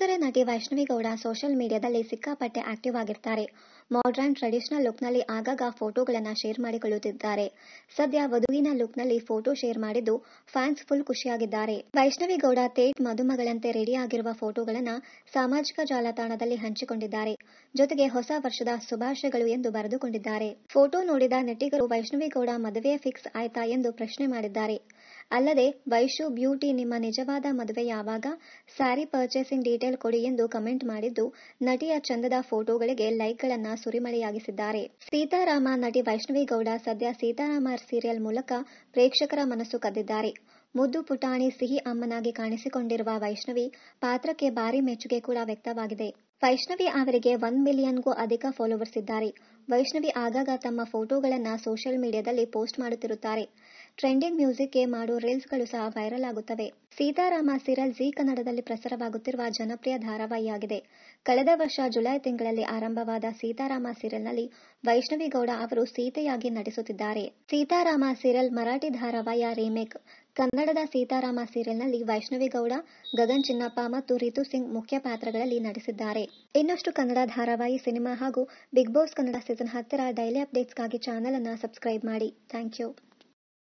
ಕಿರುತೆರೆ ನಟಿ ವೈಷ್ಣವಿ ಗೌಡ ಸೋಷಿಯಲ್ ಮೀಡಿಯಾದಲ್ಲಿ ಸಿಕ್ಕಾಪಟ್ಟೆ ಆಕ್ಟಿವ್ ಆಗಿರ್ತಾರೆ. ಮಾಡರ್ನ್ ಟ್ರೆಡಿಷನಲ್ ಲುಕ್ನಲ್ಲಿ ಆಗಾಗ ಫೋಟೋಗಳನ್ನ ಶೇರ್ ಮಾಡಿಕೊಳ್ಳುತ್ತಿದ್ದಾರೆ. ಸದ್ಯ ವಧುವಿನ ಲುಕ್ನಲ್ಲಿ ಫೋಟೋ ಶೇರ್ ಮಾಡಿದ್ದು ಫ್ಯಾನ್ಸ್ ಫುಲ್ ಖುಷಿಯಾಗಿದ್ದಾರೆ. ವೈಷ್ಣವಿ ಗೌಡ ತೇಟ್ ಮದುಮಗಳಂತೆ ರೆಡಿ ಆಗಿರುವ ಫೋಟೋಗಳನ್ನ ಸಾಮಾಜಿಕ ಜಾಲತಾಣದಲ್ಲಿ ಹಂಚಿಕೊಂಡಿದ್ದಾರೆ. ಜೊತೆಗೆ ಹೊಸ ವರ್ಷದ ಶುಭಾಶಯಗಳು ಎಂದು ಬರೆದುಕೊಂಡಿದ್ದಾರೆ. ಫೋಟೋ ನೋಡಿದ ನೆಟ್ಟಿಗರು ವೈಷ್ಣವಿ ಗೌಡ ಮದುವೆ ಫಿಕ್ಸ್ ಆಯ್ತಾ ಎಂದು ಪ್ರಶ್ನೆ ಮಾಡಿದ್ದಾರೆ. ಅಲ್ಲದೆ ವೈಶು ಬ್ಯೂಟಿ ನಿಮ್ಮ ನಿಜವಾದ ಮದುವೆ ಯಾವಾಗ, ಸ್ಯಾರಿ ಪರ್ಚೇಸಿಂಗ್ ಡೀಟೇಲ್ ಕೊಡಿ ಎಂದು ಕಮೆಂಟ್ ಮಾಡಿದ್ದು ನಟಿಯ ಚಂದದ ಫೋಟೋಗಳಿಗೆ ಲೈಕ್ಗಳನ್ನ ಸುರಿಮಳೆಯಾಗಿಸಿದ್ದಾರೆ. ಸೀತಾರಾಮ ನಟಿ ವೈಷ್ಣವಿ ಗೌಡ ಸದ್ಯ ಸೀತಾರಾಮ ಸೀರಿಯಲ್ ಮೂಲಕ ಪ್ರೇಕ್ಷಕರ ಮನಸ್ಸು ಕದ್ದಿದ್ದಾರೆ. ಮುದ್ದು ಪುಟಾಣಿ ಸಿಹಿ ಅಮ್ಮನಾಗಿ ಕಾಣಿಸಿಕೊಂಡಿರುವ ವೈಷ್ಣವಿ ಪಾತ್ರಕ್ಕೆ ಭಾರಿ ಮೆಚ್ಚುಗೆ ಕೂಡ ವ್ಯಕ್ತವಾಗಿದೆ. ವೈಷ್ಣವಿ ಅವರಿಗೆ 1 ಮಿಲಿಯನ್ಗೂ ಅಧಿಕ ಫಾಲೋವರ್ಸ್ ಇದ್ದಾರೆ. ವೈಷ್ಣವಿ ಆಗಾಗ ತಮ್ಮ ಫೋಟೋಗಳನ್ನ ಸೋಷಿಯಲ್ ಮೀಡಿಯಾದಲ್ಲಿ ಪೋಸ್ಟ್ ಮಾಡುತ್ತಿರುತ್ತಾರೆ. ಟ್ರೆಂಡಿಂಗ್ ಮ್ಯೂಸಿಕ್ಗೆ ಮಾಡೋ ರೀಲ್ಸ್ಗಳು ಸಹ ವೈರಲ್ ಆಗುತ್ತವೆ. ಸೀತಾರಾಮ ಸೀರಿಯಲ್ ಜೀ ಕನ್ನಡದಲ್ಲಿ ಪ್ರಸಾರವಾಗುತ್ತಿರುವ ಜನಪ್ರಿಯ ಧಾರಾವಾಹಿಯಾಗಿದೆ. ಕಳೆದ ವರ್ಷ ಜುಲೈ ತಿಂಗಳಲ್ಲಿ ಆರಂಭವಾದ ಸೀತಾರಾಮ ಸೀರಿಯಲ್ನಲ್ಲಿ ವೈಷ್ಣವಿ ಗೌಡ ಅವರು ಸೀತೆಯಾಗಿ ನಟಿಸುತ್ತಿದ್ದಾರೆ. ಸೀತಾರಾಮ ಸೀರಿಯಲ್ ಮರಾಠಿ ಧಾರಾವಾಹಿಯ ರೀಮೇಕ್. ಕನ್ನಡದ ಸೀತಾರಾಮ ಸೀರಿಯಲ್ನಲ್ಲಿ ವೈಷ್ಣವಿ ಗೌಡ, ಗಗನ್ ಚಿನ್ನಪ್ಪ ಮತ್ತು ರಿತು ಸಿಂಗ್ ಮುಖ್ಯ ಪಾತ್ರಗಳಲ್ಲಿ ನಟಿಸಿದ್ದಾರೆ. ಇನ್ನಷ್ಟು ಕನ್ನಡ ಧಾರಾವಾಹಿ, ಸಿನಿಮಾ ಹಾಗೂ ಬಿಗ್ ಬಾಸ್ ಕನ್ನಡ ಸೀಸನ್ 10ರ ಡೈಲಿ ಅಪ್ಡೇಟ್ಸ್ಗಾಗಿ ಚಾನೆಲ್ ಅನ್ನು ಸಬ್ಸ್ಕ್ರೈಬ್ ಮಾಡಿ. Thank you.